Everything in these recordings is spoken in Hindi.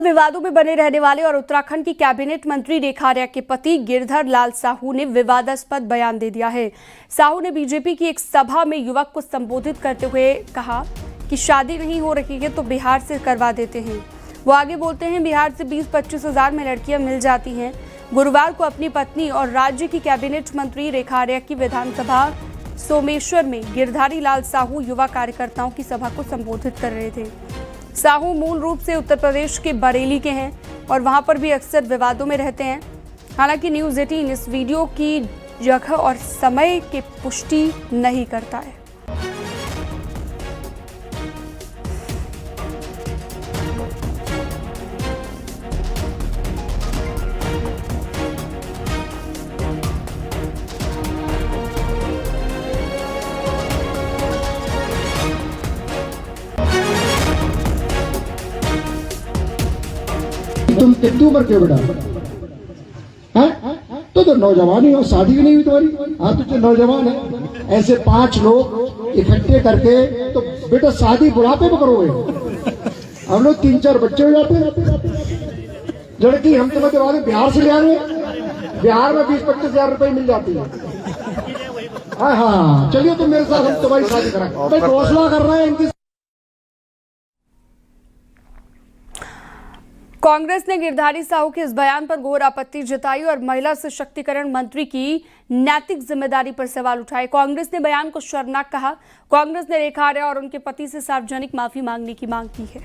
विवादों में बने रहने वाले और उत्तराखंड की कैबिनेट मंत्री रेखा आर्या के पति गिरधर लाल साहू ने विवादास्पद बयान दे दिया है। साहू ने बीजेपी की एक सभा में युवक को संबोधित करते हुए कहा कि शादी नहीं हो रही है तो बिहार से करवा देते हैं। वो आगे बोलते हैं, बिहार से 20-25 हजार में लड़कियां मिल जाती हैं। गुरुवार को अपनी पत्नी और राज्य की कैबिनेट मंत्री रेखा आर्या की विधानसभा सोमेश्वर में गिरधारी लाल साहू युवा कार्यकर्ताओं की सभा को संबोधित कर रहे थे। साहू मूल रूप से उत्तर प्रदेश के बरेली के हैं और वहां पर भी अक्सर विवादों में रहते हैं। हालांकि न्यूज़ 18 इस वीडियो की जगह और समय की पुष्टि नहीं करता है। तुम कितनी उम्र के बेटा हैं? तो नौजवान ही हो, शादी भी नहीं हुई तुम्हारी। हाँ तो नौजवान है, ऐसे 5 लोग इकट्ठे करके तो बेटा शादी बुढ़ापे में करोगे। हम लोग 3-4 बच्चे हो जाते हैं। लड़की हम तुम्हें दिवा दें, बिहार से ले आएंगे। बिहार में 20-25 हजार रुपए मिल जाती है। हाँ चलिए तुम मेरे साथ, हम तुम्हारी शादी कराएंगे। घोषणा कर रहे हैं इनकी। कांग्रेस ने गिरधारी साहू के इस बयान पर घोर आपत्ति जताई और महिला सशक्तिकरण मंत्री की नैतिक जिम्मेदारी पर सवाल उठाए। कांग्रेस ने बयान को शर्मनाक कहा। कांग्रेस ने रेखा आर्या और उनके पति से सार्वजनिक माफी मांगने की मांग की है।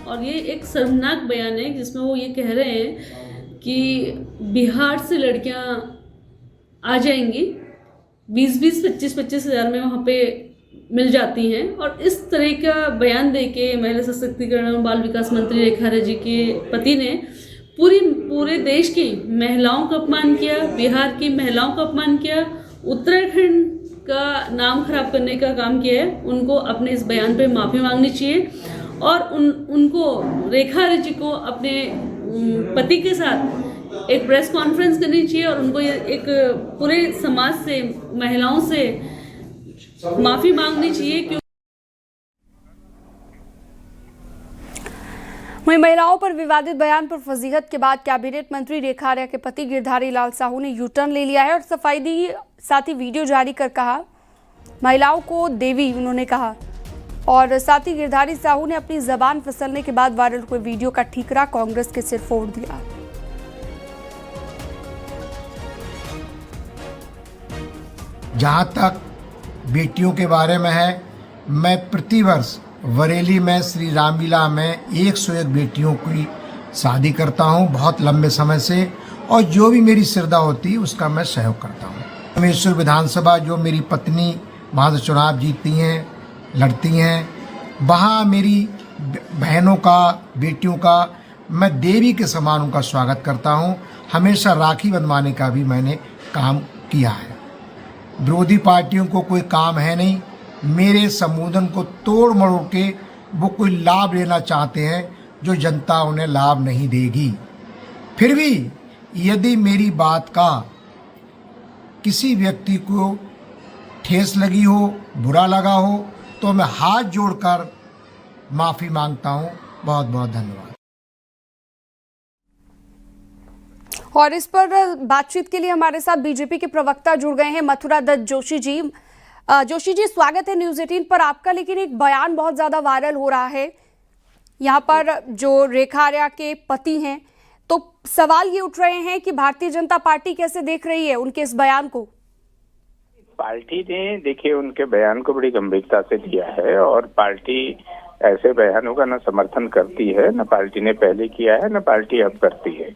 और ये एक शर्मनाक बयान है जिसमें वो ये कह रहे हैं कि बिहार से लड़कियां आ जाएंगी, 20-20, 25-25 हजार में वहाँ पे मिल जाती हैं। और इस तरह का बयान देके महिला सशक्तिकरण और बाल विकास मंत्री रेखा आर्या जी के पति ने पूरे देश की महिलाओं का अपमान किया, बिहार की महिलाओं का अपमान किया, उत्तराखंड का नाम खराब करने का काम किया है। उनको अपने इस बयान पे माफ़ी मांगनी चाहिए और उनको रेखा आर्या जी को अपने पति के साथ एक प्रेस कॉन्फ्रेंस करनी चाहिए और उनको एक पूरे समाज से, महिलाओं से माफी मांगनी चाहिए। वहीं महिलाओं पर विवादित बयान पर फजीहत के बाद कैबिनेट मंत्री रेखा आर्या के पति गिरधारी लाल साहू ने यू टर्न ले लिया है और सफाई दी। साथ ही वीडियो जारी कर कहा, महिलाओं को देवी उन्होंने कहा। और साथ ही गिरधारी साहू ने अपनी जबान फिसलने के बाद वायरल हुए वीडियो का ठीकरा कांग्रेस के सिर फोड़ दिया। जहाँ तक बेटियों के बारे में है, मैं प्रतिवर्ष बरेली में श्री रामलीला में 101 बेटियों की शादी करता हूँ बहुत लंबे समय से, और जो भी मेरी श्रद्धा होती है उसका मैं सहयोग करता हूँ। सोमेश्वर विधानसभा जो मेरी पत्नी वहाँ से चुनाव जीतती हैं, लड़ती हैं, वहाँ मेरी बहनों का, बेटियों का मैं देवी के समान उनका स्वागत करता हूँ। हमेशा राखी बंधवाने का भी मैंने काम किया है। विरोधी पार्टियों को कोई काम है नहीं, मेरे संबोधन को तोड़ मरोड़ के वो कोई लाभ लेना चाहते हैं जो जनता उन्हें लाभ नहीं देगी। फिर भी यदि मेरी बात का किसी व्यक्ति को ठेस लगी हो, बुरा लगा हो, तो मैं हाथ जोड़कर माफ़ी मांगता हूँ। बहुत बहुत धन्यवाद। और इस पर बातचीत के लिए हमारे साथ बीजेपी के प्रवक्ता जुड़ गए हैं, मथुरा दत्त जोशी जी। जोशी जी, स्वागत है न्यूज़ 18 पर आपका। लेकिन एक बयान बहुत ज़्यादा वायरल हो रहा है यहाँ पर, जो रेखा आर्या के पति हैं, तो सवाल ये उठ रहे हैं कि भारतीय जनता पार्टी कैसे देख रही है उनके इस बयान को? पार्टी ने देखिए उनके बयान को बड़ी गंभीरता से लिया है और पार्टी ऐसे बयानों का न समर्थन करती है, न पार्टी ने पहले किया है, न पार्टी अब करती है।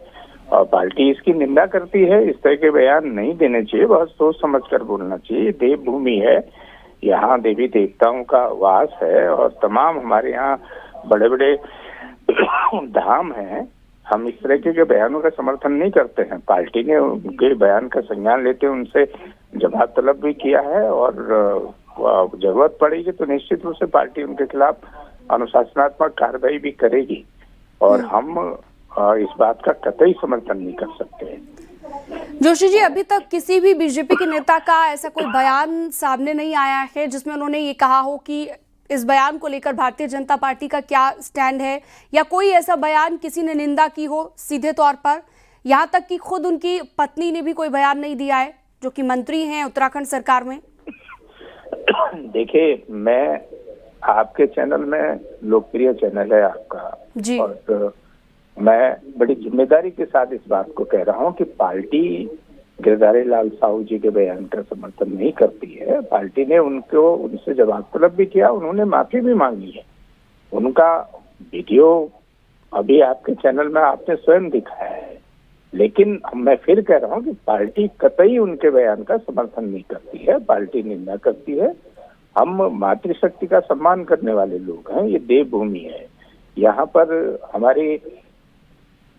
और पार्टी इसकी निंदा करती है। इस तरह के बयान नहीं देने चाहिए, बहुत सोच समझ कर बोलना चाहिए। देवभूमि है, यहाँ देवी देवताओं का वास है और तमाम हमारे यहाँ बड़े बड़े धाम हैं। हम इस तरह के बयानों का समर्थन नहीं करते हैं। पार्टी ने उनके बयान का संज्ञान लेते उनसे जवाब तलब भी किया है और जरूरत पड़ेगी तो निश्चित रूप से पार्टी उनके खिलाफ अनुशासनात्मक कार्रवाई भी करेगी और हम इस बात का कतई समर्थन नहीं कर सकते। जोशी जी, अभी तक किसी भी बीजेपी के नेता का ऐसा कोई बयान सामने नहीं आया है जिसमें उन्होंने ये कहा हो कि इस बयान को लेकर भारतीय जनता पार्टी का क्या स्टैंड है, या कोई ऐसा बयान किसी ने निंदा की हो सीधे तौर पर? यहाँ तक कि खुद उनकी पत्नी ने भी कोई बयान नहीं दिया है, जो कि मंत्री हैं उत्तराखंड सरकार में। देखिए, मैं आपके चैनल में, लोकप्रिय चैनल है आपका जी, और मैं बड़ी जिम्मेदारी के साथ इस बात को कह रहा हूं कि पार्टी गिरधारी लाल साहू जी के बयान का समर्थन नहीं करती है। पार्टी ने उनसे जवाब तलब भी किया, उन्होंने माफी भी मांगी है। उनका वीडियो अभी आपके चैनल में आपने स्वयं दिखाया है, लेकिन मैं फिर कह रहा हूं कि पार्टी कतई उनके बयान का समर्थन नहीं करती है, पार्टी निंदा करती है। हम मातृशक्ति का सम्मान करने वाले लोग हैं, ये देवभूमि है, यहाँ पर हमारे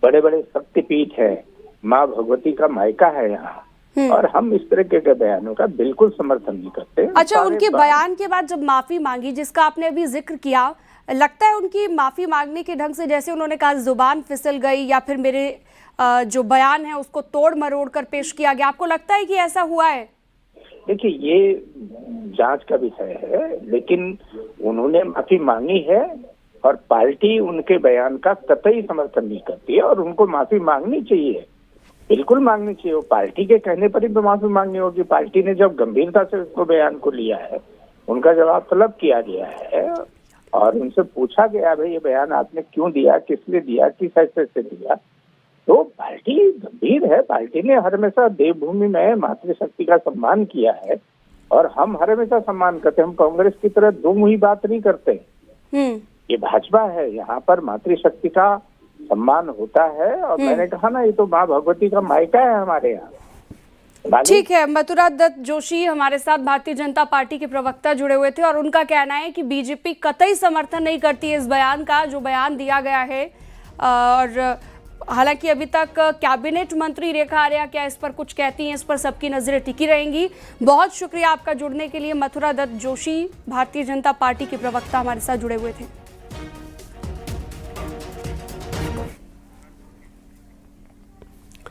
बड़े बड़े शक्तिपीठ है, माँ भगवती का मायका है यहाँ, और हम इस तरह के बयानों का बिल्कुल समर्थन नहीं करते। अच्छा, उनके बयान के बाद जब माफी मांगी, जिसका आपने अभी जिक्र किया, लगता है उनकी माफी मांगने के ढंग से, जैसे उन्होंने कहा जुबान फिसल गई, या फिर मेरे जो बयान है उसको तोड़ मरोड़ कर पेश किया गया, आपको लगता है कि ऐसा हुआ है? देखिए, ये जांच का विषय है, लेकिन उन्होंने माफी मांगी है और पार्टी उनके बयान का कतई समर्थन नहीं करती है, और उनको माफी मांगनी चाहिए, बिल्कुल मांगनी चाहिए। वो पार्टी के कहने पर ही तो माफी मांगनी होगी। पार्टी ने जब गंभीरता से उसको बयान को लिया है, उनका जवाब तलब किया गया है और उनसे पूछा गया, भाई ये बयान आपने क्यों दिया, किस लिए दिया, किस हैसियत से दिया, तो पार्टी गंभीर है। पार्टी ने हर हमेशा देवभूमि में मातृशक्ति का सम्मान किया है, और हम हर हमेशा सम्मान करते हैं। हम कांग्रेस की तरह दो मुही बात नहीं करते। ये भाजपा है, यहाँ पर मातृशक्ति का सम्मान होता है, और मैंने कहा ना, ये तो माँ भगवती का मायका है हमारे यहाँ। ठीक है, मथुरा दत्त जोशी हमारे साथ भारतीय जनता पार्टी के प्रवक्ता जुड़े हुए थे, और उनका कहना है कि बीजेपी कतई समर्थन नहीं करती है इस बयान का, जो बयान दिया गया है। और हालांकि अभी तक कैबिनेट मंत्री रेखा आर्या क्या इस पर कुछ कहती हैं, इस पर सबकी नजरें टिकी रहेंगी। बहुत शुक्रिया आपका जुड़ने के लिए। मथुरा दत्त जोशी, भारतीय जनता पार्टी के प्रवक्ता, हमारे साथ जुड़े हुए थे।